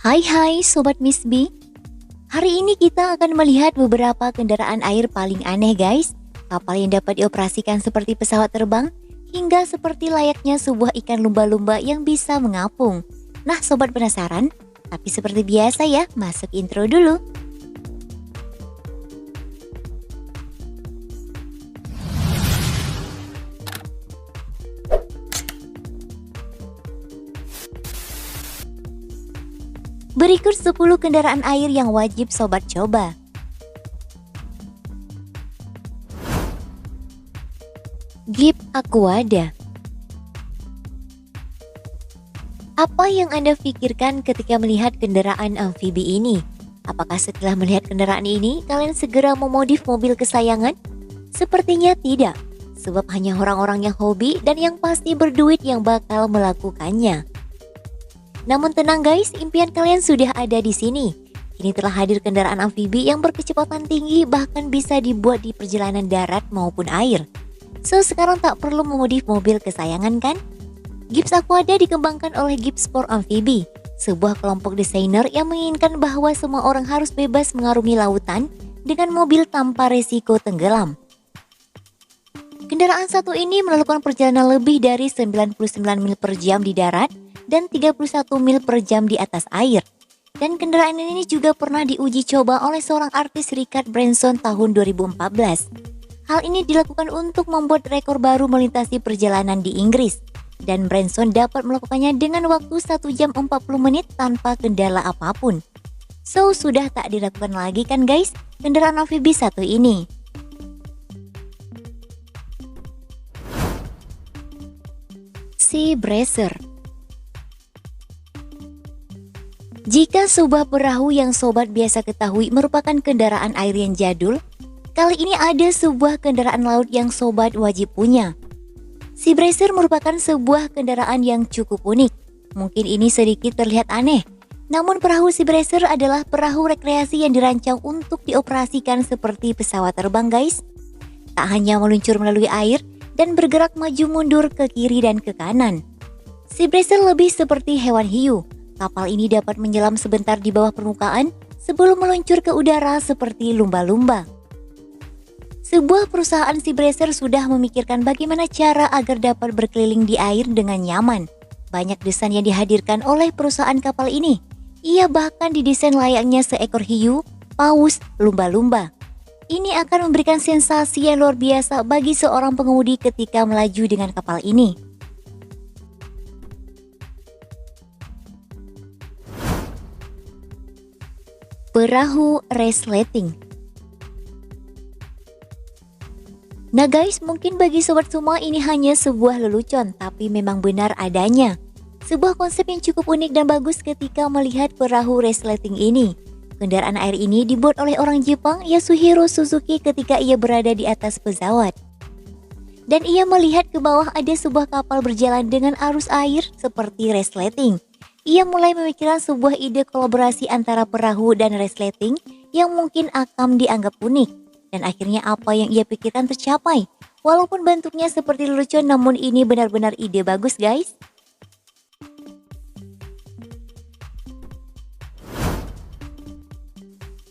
Hai Sobat Miss B. Hari ini kita akan melihat beberapa kendaraan air paling aneh guys. Kapal yang dapat dioperasikan seperti pesawat terbang, hingga seperti layaknya sebuah ikan lumba-lumba yang bisa mengapung. Nah sobat penasaran? Tapi seperti biasa ya, masuk intro dulu. Berikut 10 kendaraan air yang wajib sobat coba. Jeep Aquada. Apa yang Anda pikirkan ketika melihat kendaraan amfibi ini? Apakah setelah melihat kendaraan ini, kalian segera memodif mobil kesayangan? Sepertinya tidak, sebab hanya orang-orang yang hobi dan yang pasti berduit yang bakal melakukannya. Namun tenang guys, impian kalian sudah ada di sini. Kini telah hadir kendaraan amfibi yang berkecepatan tinggi, bahkan bisa dibuat di perjalanan darat maupun air. So sekarang tak perlu memodif mobil kesayangan kan? Jeep Aquada dikembangkan oleh Jeep Sport Amfibi, sebuah kelompok desainer yang menginginkan bahwa semua orang harus bebas mengarungi lautan dengan mobil tanpa resiko tenggelam. Kendaraan satu ini melakukan perjalanan lebih dari 99 mil per jam di darat dan 31 mil per jam di atas air. Dan kendaraan ini juga pernah diuji coba oleh seorang artis Richard Branson tahun 2014. Hal ini dilakukan untuk membuat rekor baru melintasi perjalanan di Inggris. Dan Branson dapat melakukannya dengan waktu 1 jam 40 menit tanpa kendala apapun. So, sudah tak diragukan lagi kan guys, kendaraan amfibi satu ini. Sea Bracer. Jika sebuah perahu yang sobat biasa ketahui merupakan kendaraan air yang jadul, kali ini ada sebuah kendaraan laut yang sobat wajib punya. Sea Bracer merupakan sebuah kendaraan yang cukup unik. Mungkin ini sedikit terlihat aneh, namun perahu Sea Bracer adalah perahu rekreasi yang dirancang untuk dioperasikan seperti pesawat terbang guys. Tak hanya meluncur melalui air dan bergerak maju mundur ke kiri dan ke kanan. Sea Bracer lebih seperti hewan hiu. Kapal ini dapat menyelam sebentar di bawah permukaan sebelum meluncur ke udara seperti lumba-lumba. Sebuah perusahaan Sea Bracer sudah memikirkan bagaimana cara agar dapat berkeliling di air dengan nyaman. Banyak desain yang dihadirkan oleh perusahaan kapal ini. Ia bahkan didesain layaknya seekor hiu, paus, lumba-lumba. Ini akan memberikan sensasi yang luar biasa bagi seorang pengemudi ketika melaju dengan kapal ini. Perahu resleting. Nah guys, mungkin bagi sobat semua ini hanya sebuah lelucon, tapi memang benar adanya. Sebuah konsep yang cukup unik dan bagus ketika melihat perahu resleting ini. Kendaraan air ini dibuat oleh orang Jepang Yasuhiro Suzuki ketika ia berada di atas pesawat. Dan ia melihat ke bawah ada sebuah kapal berjalan dengan arus air seperti resleting. Ia mulai memikirkan sebuah ide kolaborasi antara perahu dan resleting yang mungkin akan dianggap unik. Dan akhirnya apa yang ia pikirkan tercapai. Walaupun bentuknya seperti lelucon, namun ini benar-benar ide bagus guys.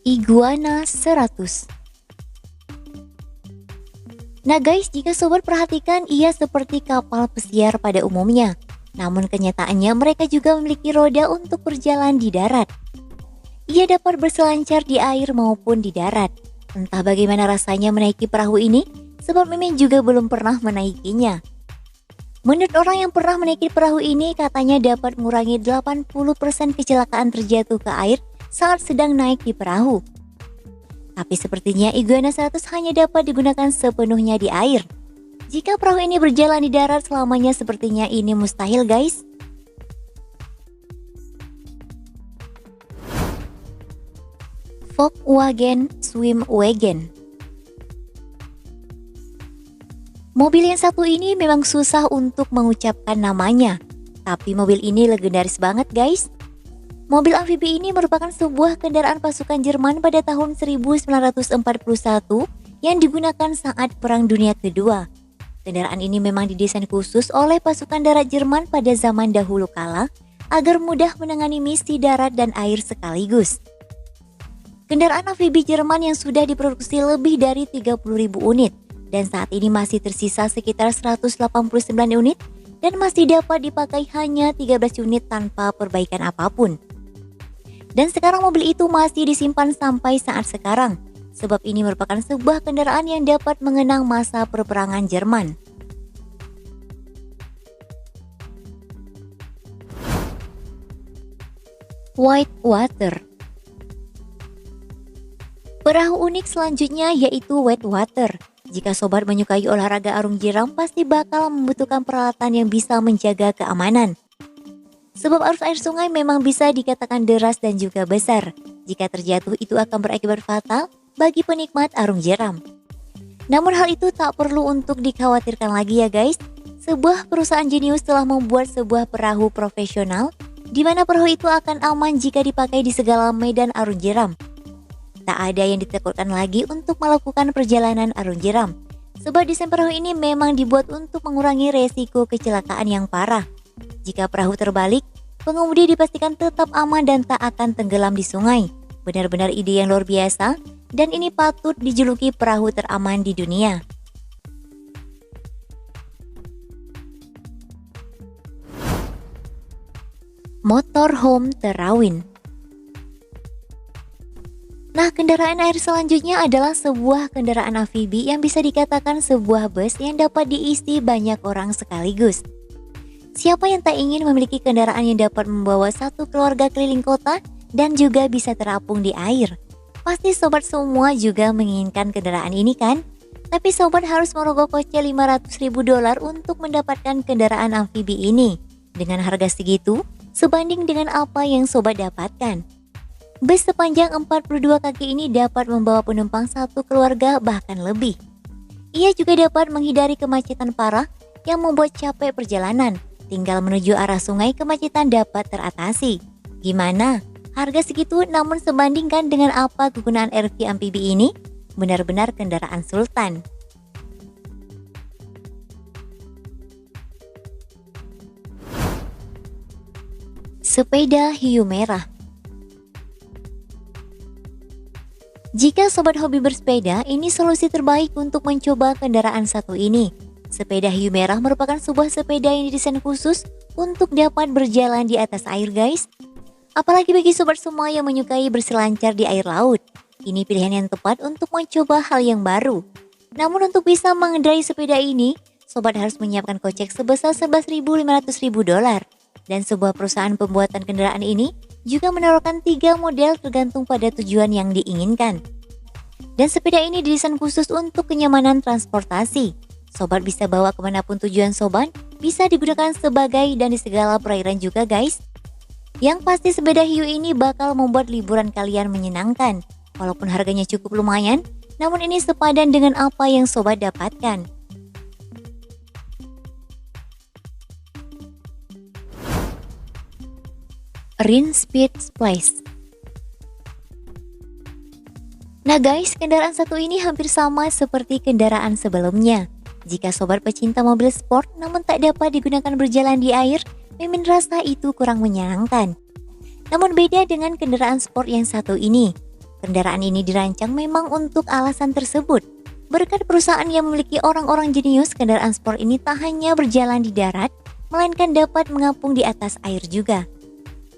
Iguana 100. Nah guys, jika sobat perhatikan, ia seperti kapal pesiar pada umumnya. Namun kenyataannya mereka juga memiliki roda untuk berjalan di darat. Ia dapat berselancar di air maupun di darat. Entah bagaimana rasanya menaiki perahu ini, sebab Mimin juga belum pernah menaikinya. Menurut orang yang pernah menaiki perahu ini, katanya dapat mengurangi 80% kecelakaan terjatuh ke air saat sedang naik di perahu. Tapi sepertinya Iguana 100 hanya dapat digunakan sepenuhnya di air. Jika perahu ini berjalan di darat selamanya, sepertinya ini mustahil guys. Volkswagen Swimwagen. Mobil yang satu ini memang susah untuk mengucapkan namanya, tapi mobil ini legendaris banget guys. Mobil amfibi ini merupakan sebuah kendaraan pasukan Jerman pada tahun 1941 yang digunakan saat Perang Dunia Kedua. Kendaraan ini memang didesain khusus oleh pasukan darat Jerman pada zaman dahulu kala agar mudah menangani misi darat dan air sekaligus. Kendaraan amfibi Jerman yang sudah diproduksi lebih dari 30.000 unit dan saat ini masih tersisa sekitar 189 unit dan masih dapat dipakai hanya 13 unit tanpa perbaikan apapun. Dan sekarang mobil itu masih disimpan sampai saat sekarang, sebab ini merupakan sebuah kendaraan yang dapat mengenang masa perperangan Jerman. White Water. Perahu unik selanjutnya yaitu White Water. Jika sobat menyukai olahraga arung jeram, pasti bakal membutuhkan peralatan yang bisa menjaga keamanan. Sebab arus air sungai memang bisa dikatakan deras dan juga besar. Jika terjatuh itu akan berakibat fatal bagi penikmat arung jeram. Namun hal itu tak perlu untuk dikhawatirkan lagi ya guys. Sebuah perusahaan jenius telah membuat sebuah perahu profesional di mana perahu itu akan aman jika dipakai di segala medan arung jeram. Tak ada yang ditakutkan lagi untuk melakukan perjalanan arung jeram. Sebab desain perahu ini memang dibuat untuk mengurangi resiko kecelakaan yang parah. Jika perahu terbalik, pengemudi dipastikan tetap aman dan tak akan tenggelam di sungai. Benar-benar ide yang luar biasa dan ini patut dijuluki perahu teraman di dunia. Motorhome Terawin. Nah, kendaraan air selanjutnya adalah sebuah kendaraan amfibi yang bisa dikatakan sebuah bus yang dapat diisi banyak orang sekaligus. Siapa yang tak ingin memiliki kendaraan yang dapat membawa satu keluarga keliling kota dan juga bisa terapung di air? Pasti sobat semua juga menginginkan kendaraan ini kan? Tapi sobat harus merogoh kocek $500.000 untuk mendapatkan kendaraan amfibi ini. Dengan harga segitu, sebanding dengan apa yang sobat dapatkan. Bus sepanjang 42 kaki ini dapat membawa penumpang satu keluarga bahkan lebih. Ia juga dapat menghindari kemacetan parah yang membuat capek perjalanan. Tinggal menuju arah sungai kemacetan dapat teratasi. Gimana? Harga segitu namun sebandingkan dengan apa kegunaan RV amfibi ini? Benar-benar kendaraan sultan. Sepeda hiu merah. Jika sobat hobi bersepeda, ini solusi terbaik untuk mencoba kendaraan satu ini. Sepeda hiu merah merupakan sebuah sepeda yang didesain khusus untuk dapat berjalan di atas air guys. Apalagi bagi sobat semua yang menyukai berselancar di air laut. Ini pilihan yang tepat untuk mencoba hal yang baru. Namun untuk bisa mengendarai sepeda ini, sobat harus menyiapkan kocek sebesar $11.500.000. Dan sebuah perusahaan pembuatan kendaraan ini juga menawarkan 3 model tergantung pada tujuan yang diinginkan. Dan sepeda ini didesain khusus untuk kenyamanan transportasi. Sobat bisa bawa kemanapun tujuan sobat, bisa digunakan sebagai dan di segala perairan juga guys. Yang pasti sepeda hiu ini bakal membuat liburan kalian menyenangkan. Walaupun harganya cukup lumayan, namun ini sepadan dengan apa yang sobat dapatkan. Rin Speed Splash. Nah guys, kendaraan satu ini hampir sama seperti kendaraan sebelumnya. Jika sobat pecinta mobil sport namun tak dapat digunakan berjalan di air, mimin rasa itu kurang menyenangkan. Namun beda dengan kendaraan sport yang satu ini. Kendaraan ini dirancang memang untuk alasan tersebut. Berkat perusahaan yang memiliki orang-orang jenius, kendaraan sport ini tak hanya berjalan di darat, melainkan dapat mengapung di atas air juga.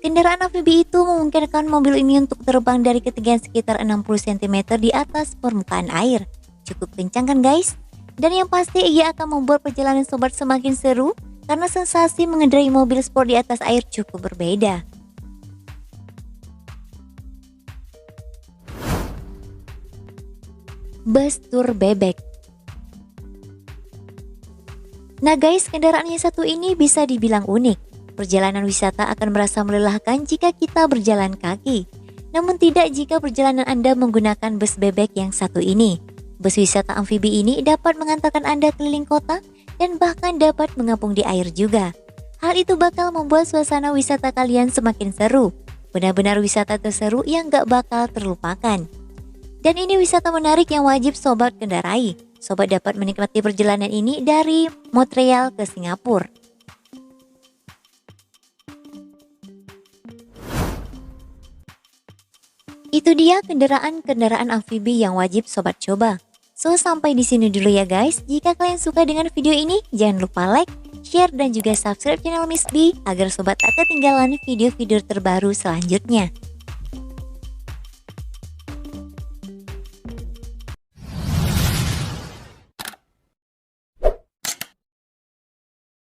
Kendaraan amfibi itu memungkinkan mobil ini untuk terbang dari ketinggian sekitar 60 cm di atas permukaan air. Cukup kencang kan guys? Dan yang pasti ia akan membuat perjalanan sobat semakin seru karena sensasi mengendarai mobil sport di atas air cukup berbeda. Bus Tour Bebek. Nah guys, kendaraan yang satu ini bisa dibilang unik. Perjalanan wisata akan merasa melelahkan jika kita berjalan kaki. Namun tidak jika perjalanan Anda menggunakan bus bebek yang satu ini. Bus wisata amfibi ini dapat mengantarkan Anda keliling kota dan bahkan dapat mengapung di air juga. Hal itu bakal membuat suasana wisata kalian semakin seru. Benar-benar wisata terseru yang gak bakal terlupakan. Dan ini wisata menarik yang wajib sobat kendarai. Sobat dapat menikmati perjalanan ini dari Montreal ke Singapura. Itu dia kendaraan-kendaraan amfibi yang wajib sobat coba. So, sampai di sini dulu ya guys. Jika kalian suka dengan video ini, jangan lupa like, share, dan juga subscribe channel Miss B agar sobat tak ketinggalan video-video terbaru selanjutnya.